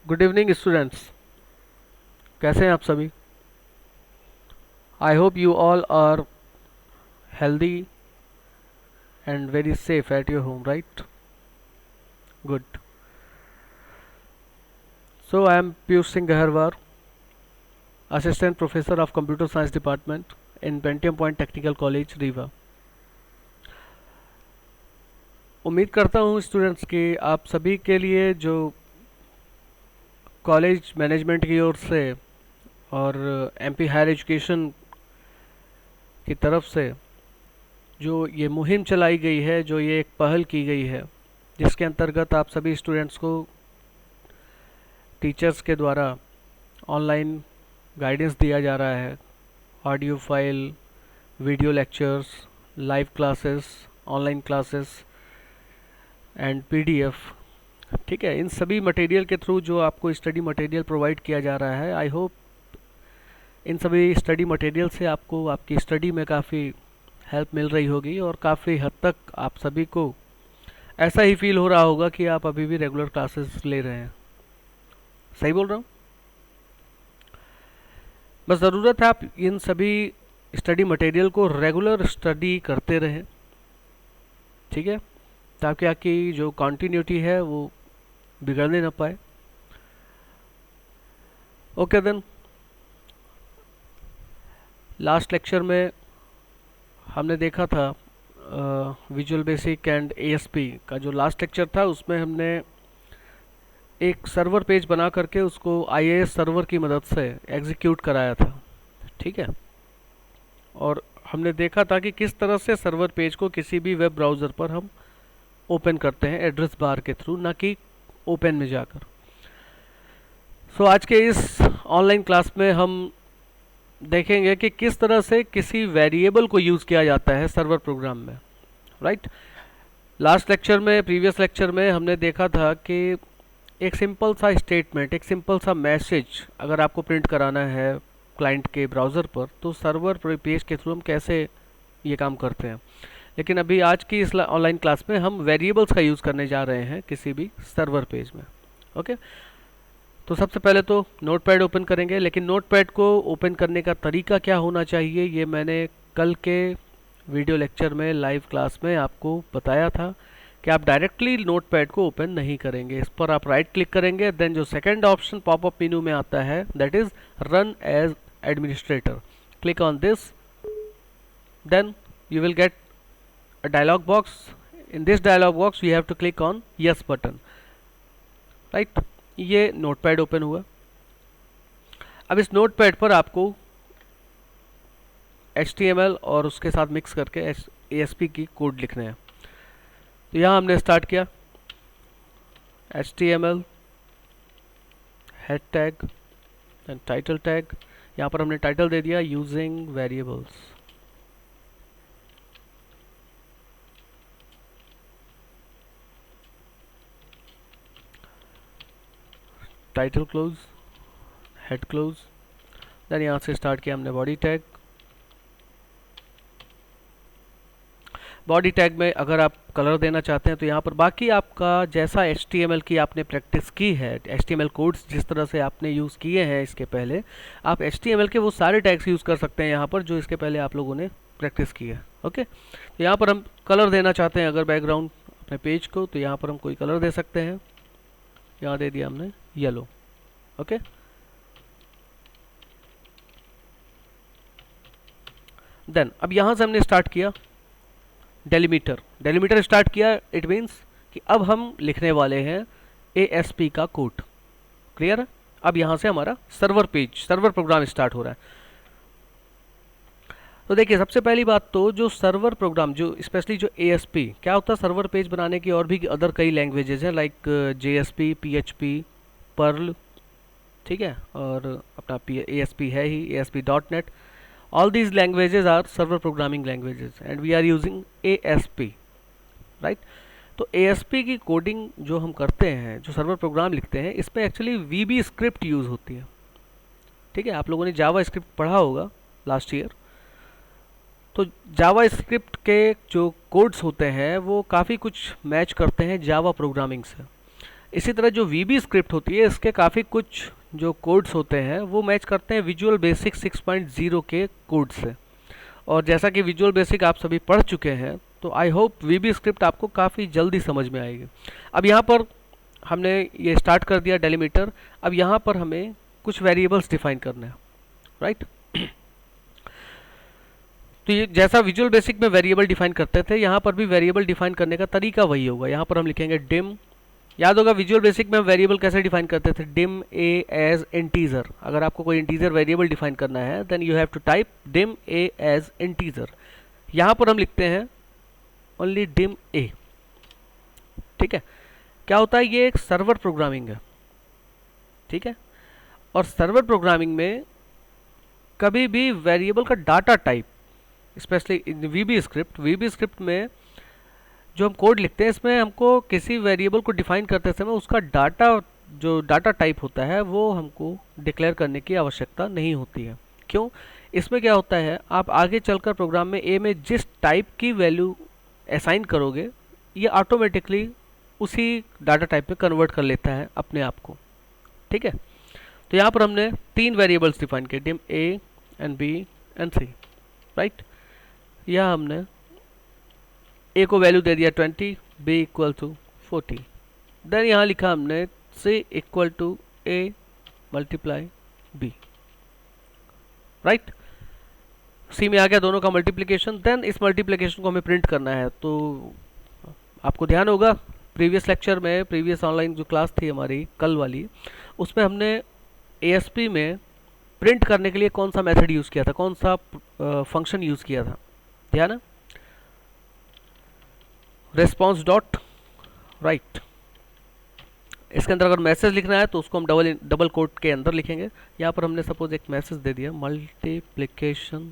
Good evening students. कैसे हैं आप सभी? I hope you all are healthy and very safe at your home, right? Good. So I am Piyush Singh Gaharwar, assistant professor of computer science department in Pentium point technical college Rewa. उम्मीद करता हूँ students कि आप सभी के लिए जो कॉलेज मैनेजमेंट की ओर से और एमपी हायर एजुकेशन की तरफ से जो ये मुहिम चलाई गई है, जो ये एक पहल की गई है, जिसके अंतर्गत आप सभी स्टूडेंट्स को टीचर्स के द्वारा ऑनलाइन गाइडेंस दिया जा रहा है। Audio file, video lectures, live classes, online classes and PDF. ठीक है, इन सभी मटेरियल के थ्रू जो आपको स्टडी मटेरियल प्रोवाइड किया जा रहा है, आई होप इन सभी स्टडी मटेरियल से आपको आपकी स्टडी में काफ़ी हेल्प मिल रही होगी और काफ़ी हद तक आप सभी को ऐसा ही फील हो रहा होगा कि आप अभी भी रेगुलर क्लासेस ले रहे हैं। सही बोल रहा हूँ? बस ज़रूरत है आप इन सभी स्टडी मटेरियल को रेगुलर स्टडी करते रहें, ठीक है, ताकि आपकी जो कंटिन्यूटी है वो बिगड़ने ना पाए। ओके देन, लास्ट लेक्चर में हमने देखा था विजुअल बेसिक एंड एएसपी का जो लास्ट लेक्चर था, उसमें हमने एक सर्वर पेज बना करके उसको आईएएस सर्वर की मदद से एग्जीक्यूट कराया था। ठीक है, और हमने देखा था कि किस तरह से सर्वर पेज को किसी भी वेब ब्राउज़र पर हम ओपन करते हैं एड्रेस बार के थ्रू, ना कि ओपन में जाकर। सो आज के इस ऑनलाइन क्लास में हम देखेंगे कि किस तरह से किसी वेरिएबल को यूज़ किया जाता है सर्वर प्रोग्राम में, राइट? लास्ट लेक्चर में, प्रीवियस लेक्चर में हमने देखा था कि एक सिंपल सा स्टेटमेंट, एक सिंपल सा मैसेज अगर आपको प्रिंट कराना है क्लाइंट के ब्राउज़र पर, तो सर्वर पेज के थ्रू हम कैसे ये काम करते हैं। लेकिन अभी आज की इस ऑनलाइन क्लास में हम वेरिएबल्स का यूज़ करने जा रहे हैं किसी भी सर्वर पेज में। ओके, तो सबसे पहले तो नोटपैड ओपन करेंगे, लेकिन नोटपैड को ओपन करने का तरीका क्या होना चाहिए ये मैंने कल के वीडियो लेक्चर में, लाइव क्लास में आपको बताया था कि आप डायरेक्टली नोटपैड को ओपन नहीं करेंगे। इस पर आप राइट क्लिक करेंगे, देन जो सेकंड ऑप्शन पॉपअप मेनू में आता है, that is run as administrator. Click on this, then you will get a dialog box. In this dialog box we have to click on yes button, right? ये notepad open हुआ। अब इस notepad पर आपको HTML और उसके साथ mix करके ASP की कोड लिखने हैं। तो यहाँ हमने स्टार्ट किया HTML head tag and title tag. यहाँ पर हमने टाइटल दे दिया using variables. Title close, head close, then यहाँ से स्टार्ट किया हमने बॉडी टैग। बॉडी टैग में अगर आप कलर देना चाहते हैं तो यहाँ पर बाकी आपका जैसा HTML की आपने प्रैक्टिस की है, HTML कोड्स जिस तरह से आपने यूज़ किए हैं इसके पहले, आप HTML के वो सारे टैग्स यूज़ कर सकते हैं यहाँ पर जो इसके पहले आप लोगों ने प्रैक्टिस की है। ओके, तो यहाँ पर हम कलर देना चाहते हैं अगर बैकग्राउंड अपने पेज को, तो यहाँ पर हम कोई कलर दे सकते हैं। यहाँ दे दिया हमने येलो। ओके, देन अब यहाँ से हमने स्टार्ट किया डेलीमीटर। डेलीमीटर स्टार्ट किया, इट मीन्स कि अब हम लिखने वाले हैं ASP का कोड। क्लियर है? अब यहाँ से हमारा server page, server program start हो रहा है। तो देखिए, सबसे पहली बात तो जो सर्वर प्रोग्राम, जो स्पेशली जो ASP क्या होता है, सर्वर पेज बनाने की और भी अदर कई लैंग्वेजेस हैं लाइक JSP, PHP, पर्ल, ठीक है, और अपना ASP है ही, ASP.NET। all these languages are server programming languages and we are using ASP, right? तो ASP की कोडिंग जो हम करते हैं, जो सर्वर प्रोग्राम लिखते हैं, इसमें एक्चुअली VB स्क्रिप्ट यूज़ होती है। ठीक है, आप लोगों ने जावा स्क्रिप्ट पढ़ा होगा लास्ट ईयर। तो जावा स्क्रिप्ट के जो कोड्स होते हैं वो काफ़ी कुछ मैच करते हैं जावा प्रोग्रामिंग से। इसी तरह जो VB स्क्रिप्ट होती है, इसके काफ़ी कुछ जो कोड्स होते हैं वो मैच करते हैं विजुअल बेसिक 6.0 के कोड से। और जैसा कि विजुअल बेसिक आप सभी पढ़ चुके हैं, तो आई होप VB स्क्रिप्ट आपको काफ़ी जल्दी समझ में आएगी। अब यहाँ पर हमने ये स्टार्ट कर दिया डेलीमीटर। अब यहाँ पर हमें कुछ वेरिएबल्स डिफाइन करना है, राइट। तो ये जैसा विजुअल बेसिक में वेरिएबल डिफाइन करते थे, यहाँ पर भी वेरिएबल डिफाइन करने का तरीका वही होगा। यहाँ पर हम लिखेंगे डिम। याद होगा विजुअल बेसिक में हम वेरिएबल कैसे डिफाइन करते थे, डिम ए एज इंटीजर। अगर आपको कोई इंटीजर वेरिएबल डिफाइन करना है then you have to type dim a as integer. यहाँ पर हम लिखते हैं ओनली डिम ए, ठीक है। क्या होता है, ये एक सर्वर प्रोग्रामिंग है, ठीक है। और सर्वर प्रोग्रामिंग में कभी भी वेरिएबल का data type, specially VB script में जो हम कोड लिखते हैं, इसमें हमको किसी वेरिएबल को डिफाइन करते समय उसका जो डाटा टाइप होता है वो हमको डिक्लेयर करने की आवश्यकता नहीं होती है। क्यों? इसमें क्या होता है, आप आगे चलकर प्रोग्राम में ए में जिस टाइप की वैल्यू असाइन करोगे, ये ऑटोमेटिकली उसी डाटा टाइप में कन्वर्ट कर लेता है अपने आप को, ठीक है। तो यहाँ पर हमने 3 वेरिएबल्स डिफाइन किए, dim a and b and c, right. यह हमने ए को वैल्यू दे दिया 20, बी इक्वल टू 40। देन यहाँ लिखा हमने C equal to A multiply B, right. C में आ गया दोनों का मल्टीप्लिकेशन। देन इस मल्टीप्लिकेशन को हमें प्रिंट करना है। तो आपको ध्यान होगा प्रीवियस लेक्चर में, प्रीवियस ऑनलाइन जो क्लास थी हमारी कल वाली, उसमें हमने ASP में प्रिंट करने के लिए कौन सा मेथड यूज़ किया था, कौन सा फंक्शन यूज़ किया था, ध्यान है, रेस्पॉन्स डॉट राइट। इसके अंदर अगर मैसेज लिखना है तो उसको हम डबल कोट के अंदर लिखेंगे। यहाँ पर हमने सपोज एक मैसेज दे दिया, मल्टीप्लिकेशन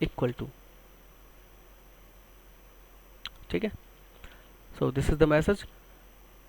इक्वल टू, ठीक है। So this is the message.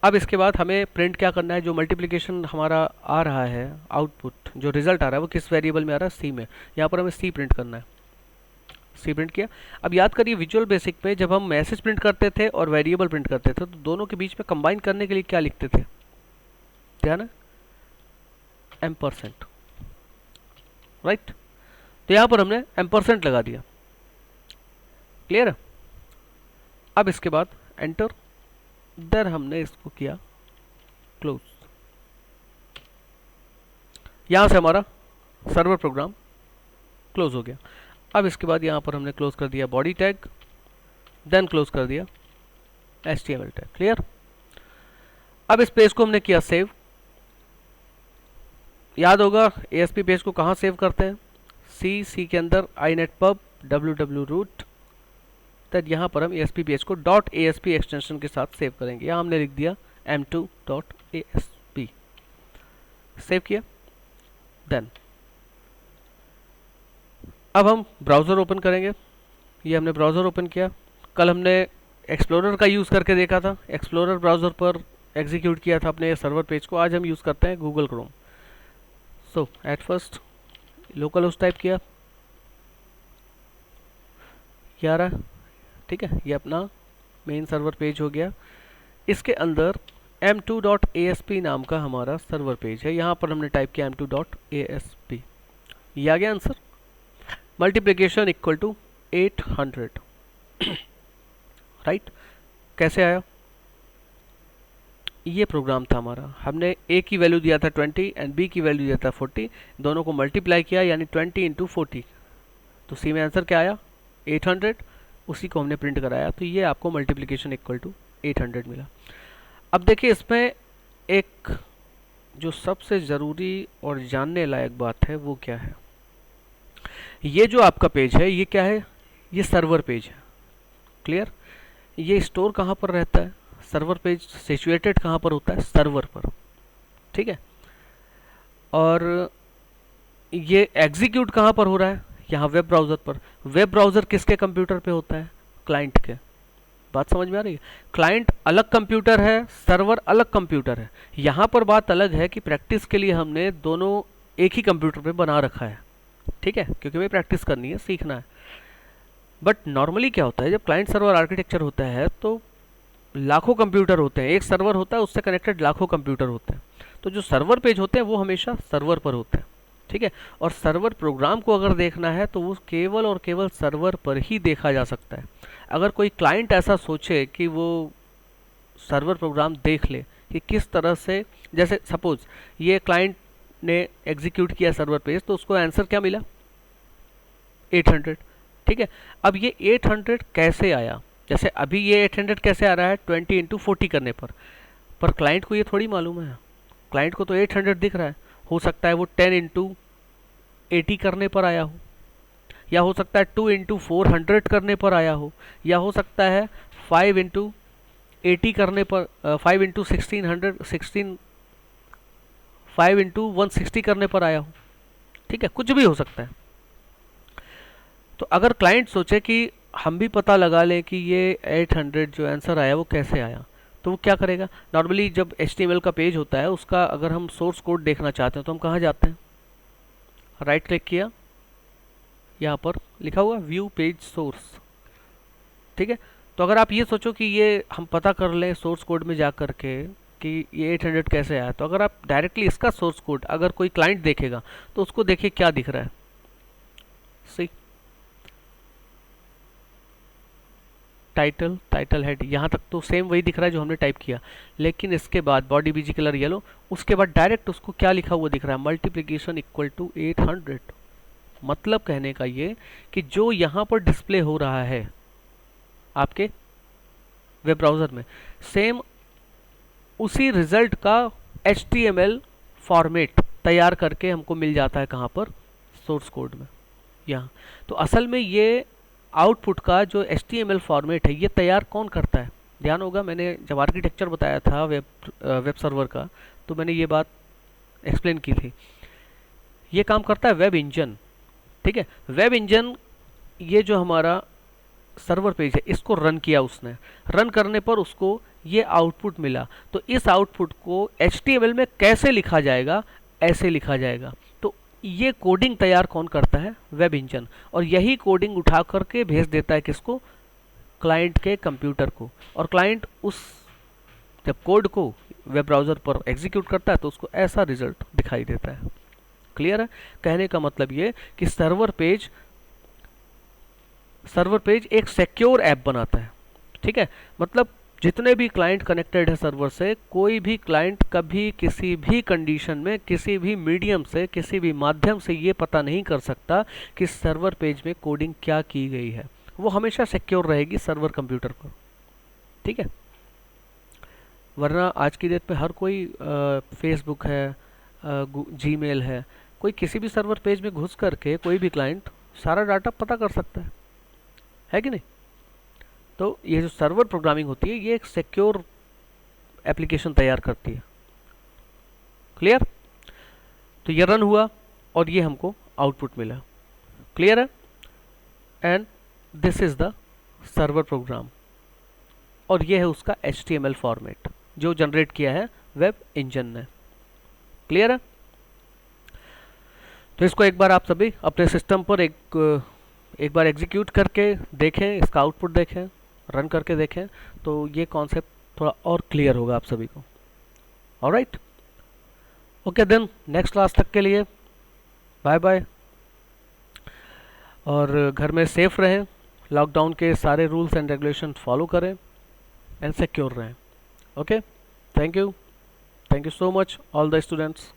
अब इसके बाद हमें प्रिंट क्या करना है, जो मल्टीप्लिकेशन हमारा आ रहा है, आउटपुट जो रिजल्ट आ रहा है वो किस वेरिएबल में आ रहा है, सी में। यहाँ पर हमें सी प्रिंट करना है, सी प्रिंट किया। अब याद करिए विजुअल बेसिक में जब हम मैसेज प्रिंट करते थे और वेरिएबल प्रिंट करते थे, तो दोनों के बीच में कंबाइन करने के लिए क्या लिखते थे, ध्यान है, एम्परसेंट, राइट। तो यहाँ पर हमने एम्परसेंट लगा दिया, क्लियर है। अब इसके बाद एंटर, देन हमने इसको किया क्लोज। यहां से हमारा सर्वर प्रोग्राम क्लोज हो गया। अब इसके बाद यहां पर हमने क्लोज कर दिया बॉडी टैग, देन क्लोज कर दिया HTML टैग, क्लियर। अब इस पेज को हमने किया सेव। याद होगा ASP पेज को कहां सेव करते हैं, सी के अंदर inetpub www root। तब यहाँ पर हम ASP पेज को .asp एक्सटेंशन के साथ सेव करेंगे। यहाँ हमने लिख दिया m2.asp, सेव किया। देन अब हम ब्राउज़र ओपन करेंगे। ये हमने ब्राउज़र ओपन किया। कल हमने एक्सप्लोरर का यूज़ करके देखा था, एक्सप्लोरर ब्राउज़र पर एग्जीक्यूट किया था अपने सर्वर पेज को। आज हम यूज़ करते हैं Google Chrome. So at first local host type किया, क्या आ रहा है, ठीक है, ये अपना मेन सर्वर पेज हो गया। इसके अंदर m2.asp नाम का हमारा सर्वर पेज है। यहाँ पर हमने टाइप किया m2.asp, ये आ गया answer. Multiplication equal to 800, right. कैसे आया, ये प्रोग्राम था हमारा। हमने a की वैल्यू दिया था 20 एंड b की वैल्यू दिया था 40, दोनों को मल्टीप्लाई किया यानी 20 इंटू 40। तो सी में आंसर क्या आया, 800। उसी को हमने प्रिंट कराया, तो ये आपको मल्टीप्लिकेशन इक्वल टू 800 मिला। अब देखिए इसमें एक जो सबसे ज़रूरी और जानने लायक बात है वो क्या है, ये जो आपका पेज है ये क्या है, ये सर्वर पेज है, क्लियर। ये स्टोर कहाँ पर रहता है, सर्वर पेज सिचुएटेड कहाँ पर होता है, सर्वर पर, ठीक है। और ये एग्जीक्यूट कहाँ पर हो रहा है, यहाँ वेब ब्राउज़र पर। वेब ब्राउज़र किसके कंप्यूटर पे होता है, क्लाइंट के। बात समझ में आ रही है, क्लाइंट अलग कंप्यूटर है, सर्वर अलग कंप्यूटर है। यहाँ पर बात अलग है कि प्रैक्टिस के लिए हमने दोनों एक ही कंप्यूटर पे बना रखा है, ठीक है, क्योंकि हमें प्रैक्टिस करनी है, सीखना है। बट नॉर्मली क्या होता है, जब क्लाइंट सर्वर आर्किटेक्चर होता है तो लाखों कंप्यूटर होते हैं, एक सर्वर होता है उससे कनेक्टेड लाखों कंप्यूटर होते हैं। तो जो सर्वर पेज होते हैं वो हमेशा सर्वर पर होते हैं, ठीक है। और सर्वर प्रोग्राम को अगर देखना है तो वो केवल और केवल सर्वर पर ही देखा जा सकता है। अगर कोई क्लाइंट ऐसा सोचे कि वो सर्वर प्रोग्राम देख ले कि किस तरह से, जैसे सपोज ये क्लाइंट ने एग्जीक्यूट किया सर्वर पेज, तो उसको आंसर क्या मिला, 800, ठीक है। अब ये 800 कैसे आया, जैसे अभी ये 800 कैसे आ रहा है, 20 × 40 करने पर क्लाइंट को ये थोड़ी मालूम है। क्लाइंट को तो 800 दिख रहा है, हो सकता है वो 10 × 80 करने पर आया हो, या हो सकता है 2 × 400 करने पर आया हो, या हो सकता है 5 × 80 करने पर 5 × 160 करने पर आया हो, ठीक है, कुछ भी हो सकता है। तो अगर क्लाइंट सोचे कि हम भी पता लगा लें कि ये 800 जो आंसर आया वो कैसे आया, तो वो क्या करेगा, नॉर्मली जब HTML का पेज होता है उसका अगर हम सोर्स कोड देखना चाहते हैं तो हम कहाँ जाते हैं, राइट क्लिक किया, यहाँ पर लिखा हुआ व्यू पेज सोर्स, ठीक है। तो अगर आप ये सोचो कि ये हम पता कर लें सोर्स कोड में जा कर के कि ये 800 कैसे आया, तो अगर आप डायरेक्टली इसका सोर्स कोड अगर कोई क्लाइंट देखेगा तो उसको देखिए क्या दिख रहा है, सी टाइटल हेड, यहाँ तक तो सेम वही दिख रहा है जो हमने टाइप किया, लेकिन इसके बाद बॉडी बीजी कलर येलो, उसके बाद डायरेक्ट उसको क्या लिखा हुआ दिख रहा है, मल्टीप्लिकेशन इक्वल टू 800। मतलब कहने का ये कि जो यहाँ पर डिस्प्ले हो रहा है आपके वेब ब्राउज़र में, सेम उसी रिजल्ट का HTML फॉर्मेट तैयार करके हमको मिल जाता है, कहाँ पर, सोर्स कोड में, यहाँ। तो असल में ये आउटपुट का जो HTML फॉर्मेट है ये तैयार कौन करता है, ध्यान होगा मैंने जब आर्किटेक्चर बताया था वेब सर्वर का, तो मैंने ये बात एक्सप्लेन की थी। ये काम करता है वेब इंजन, ठीक है। वेब इंजन ये जो हमारा सर्वर पेज है इसको रन किया उसने, रन करने पर उसको ये आउटपुट मिला, तो इस आउटपुट को HTML में कैसे लिखा जाएगा, ऐसे लिखा जाएगा। तो ये कोडिंग तैयार कौन करता है, वेब इंजन, और यही कोडिंग उठा करके भेज देता है किसको, क्लाइंट के कंप्यूटर को, और क्लाइंट उस जब कोड को वेब ब्राउज़र पर एग्जीक्यूट करता है तो उसको ऐसा रिजल्ट दिखाई देता है। क्लियर है, कहने का मतलब ये कि सर्वर पेज एक सिक्योर ऐप बनाता है, ठीक है। मतलब जितने भी क्लाइंट कनेक्टेड है सर्वर से, कोई भी क्लाइंट कभी किसी भी कंडीशन में किसी भी मीडियम से किसी भी माध्यम से ये पता नहीं कर सकता कि सर्वर पेज में कोडिंग क्या की गई है, वो हमेशा सिक्योर रहेगी सर्वर कंप्यूटर पर, ठीक है। वरना आज की डेट में हर कोई फेसबुक है, जीमेल है, कोई किसी भी सर्वर पेज में घुस करके कोई भी क्लाइंट सारा डाटा पता कर सकता है कि नहीं। तो ये जो सर्वर प्रोग्रामिंग होती है ये एक सिक्योर एप्लीकेशन तैयार करती है। क्लियर, तो ये रन हुआ और ये हमको आउटपुट मिला। क्लियर है, and this is the server program, और ये है उसका HTML फॉर्मेट जो जनरेट किया है वेब इंजन ने। क्लियर है, तो इसको एक बार आप सभी अपने सिस्टम पर एक बार एग्जीक्यूट करके देखें, इसका आउटपुट देखें, रन करके देखें, तो ये कॉन्सेप्ट थोड़ा और क्लियर होगा आप सभी को। Alright, okay then, next class तक के लिए बाय बाय, और घर में सेफ रहें, लॉकडाउन के सारे रूल्स एंड रेगुलेशन फॉलो करें एंड सिक्योर रहें। Okay, thank you so much all the students.